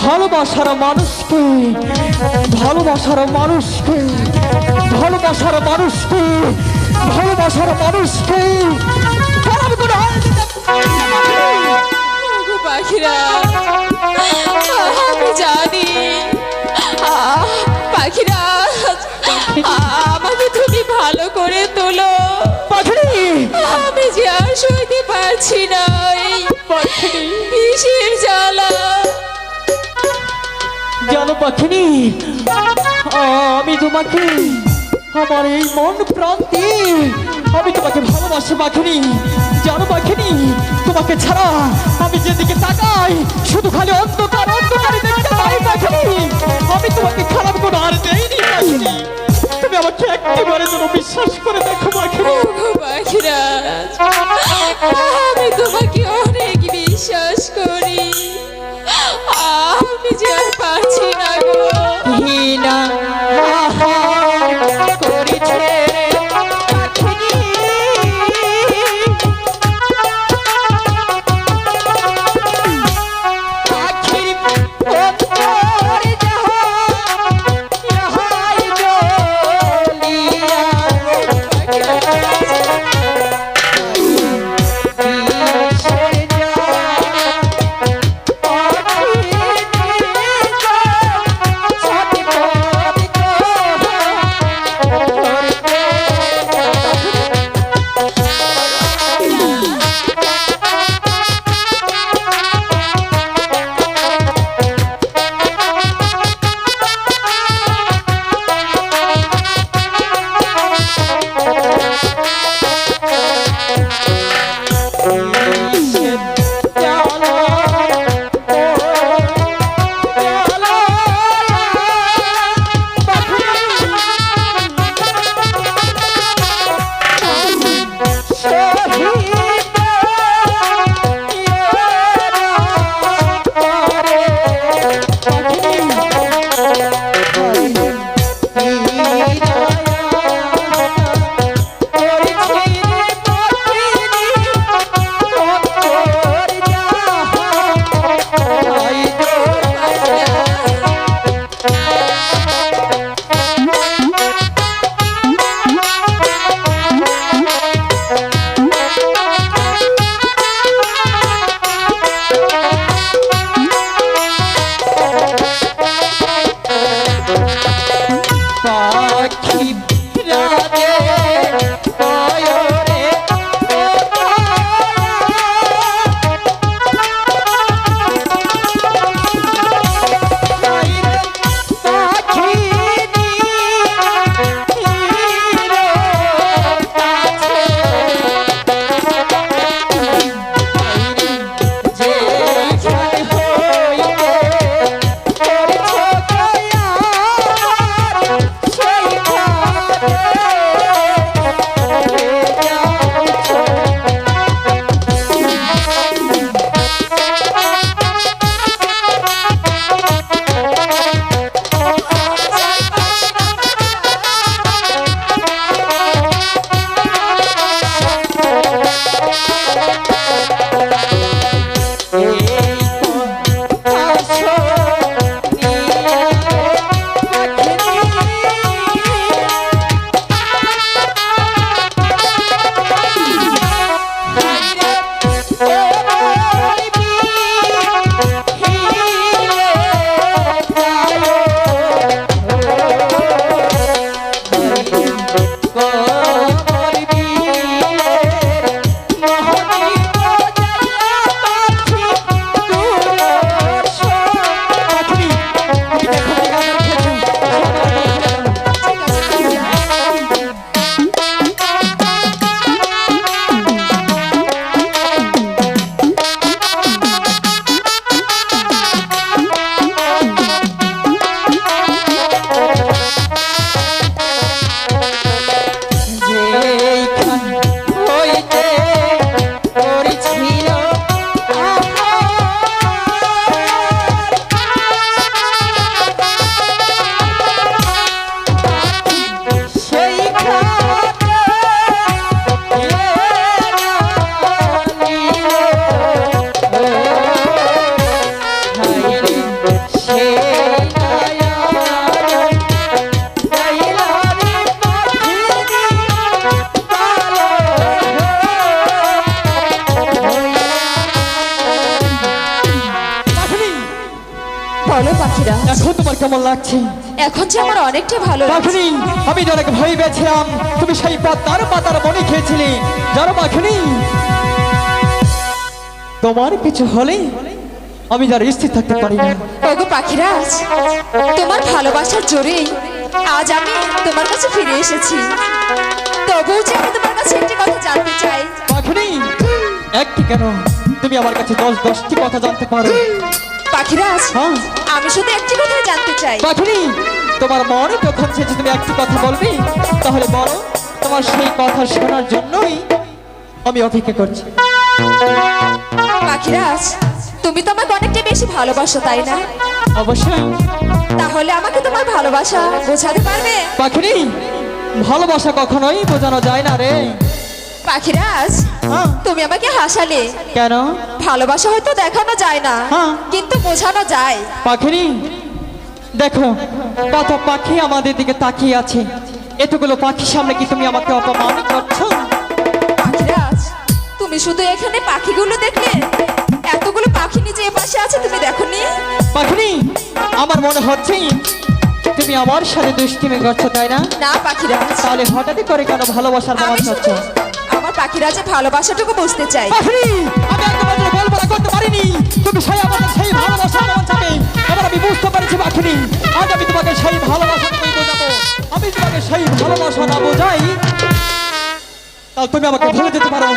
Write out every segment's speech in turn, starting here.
ভালোবাসার মানুষকে ভালোবাসার মানুষকে ভালোবাসার মানুষকে ভালোবাসার মানুষকে খারাপ করে ওগো পাখিরা, আমি জানি পাখিরা, আমাকে তুমি ভালো করে তোলো। পাখিনি আমি যে আর সইতে পারছি না এই বিষের জ্বালা। জানো পাখিনি, আমি তোমাকে আমার এই মন প্রান্তে আমি তোমাকে ভালোবাসি পাখিনি। জানো পাখিনি, তোমাকে ছাড়া আমি যেদিকে তাকাই শুধু খালি অন্ধকার অন্ধকারে দেখতে পাই পাখিনি। আমি তোমাকে খারাপ করে আর দেইনি পাখিনি। তুমি আমাকে একেবারে যেন বিশ্বাস করে দেখো পাখিনি। ওগো পাখিরা, আমি তোমাকে অনেক বিশ্বাস করি, আমি যে আর পারছি না গো। হীনা আহার করেছে পাখিনি। পাখির অন্তরে যাহা ইহাই জ্বলিয়া পাখিরা, এখন তোমার কেমন লাগছে? এখন যে আমার অনেকটা ভালো লাগছে। পাখিনি, আমি তো অনেক ভয় পেয়েছিলাম তুমি সেই পাতার পাতার মনে খেয়েছিলে। জানো পাখিনি, তোমার কিছু হলে আমি যার স্থির থাকতে পারি না। ওগো পাখিরাজ, তোমার ভালোবাসার জোরেই আজ আমি তোমার কাছে ফিরে এসেছি। তবুও যে আমি তোমার কাছে একটি কথা জানতে চাই। পাখিনি, একটি কেন, তুমি আমার কাছে 10টি কথা জানতে পারো। পাখিরাজ, হ্যাঁ আমি শুধু একটি কথাই জানতে চাই। পাখিনি, তোমার মনে যখন চেয়েছে তুমি একটি কথা বলবে, তাহলে বলো, তোমার সেই কথা শোনার জন্যই আমি অপেক্ষা করছি। পাখিরাজ, তুমি তো আমাকে অনেকটা বেশি ভালোবাসো, তাই না? অবশ্যই। তাহলে আমাকে তোমার ভালোবাসা বোঝাতে পারবে? পাখিনি, ভালোবাসা কখনোই বোঝানো যায় না রে। পাখিরাজ, হ্যাঁ। তুমি আমাকে হাসালে। কেন? ভালোবাসা হয়তো দেখানো যায় না, হ্যাঁ। কিন্তু বোঝানো যায়। পাখিনি, দেখো কত পাখি আমাদের দিকে তাকিয়ে আছে। এতগুলো পাখির সামনে কি তুমি আমাকে অপমান করছো? পাখিরাজ, তুমি শুধু এখানে পাখিগুলো দেখলে? এতগুলো পাখি নিচে এপাশে আছে, তুমি দেখোনি? পাখিনি, আমার মনে হচ্ছে তুমি আমার সাথে দুষ্টিমি করছো, তাই না? না পাখিরাজ, তাহলে হঠাৎ করে কেন ভালোবাসার আমি প্রমাণ শুধু করছো? আমার পাখিরাজের ভালোবাসাটুকু বুঝতে চাই। পাখিনি, আমি একবার কল্পনা করতে পারিনি তুমি সেই আমাদের সেই ভালোবাসার প্রমাণ চাবে। এবার আমি বুঝতে পারছি পাখিনি, আজ আমি তোমাকে সেই ভালোবাসাটুকুই বোঝাবো। আমি তোমাকে সেই ভালোবাসা না বোঝাই, তাহলে তুমি আমাকে ভুলে যেতে পারো।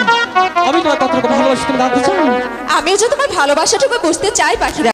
আমি তোমার কতটুকু ভালোবাসি তুমি জানতে চাও? আমিও যে তোমার ভালোবাসাটুকু বুঝতে চাই পাখিরাজ।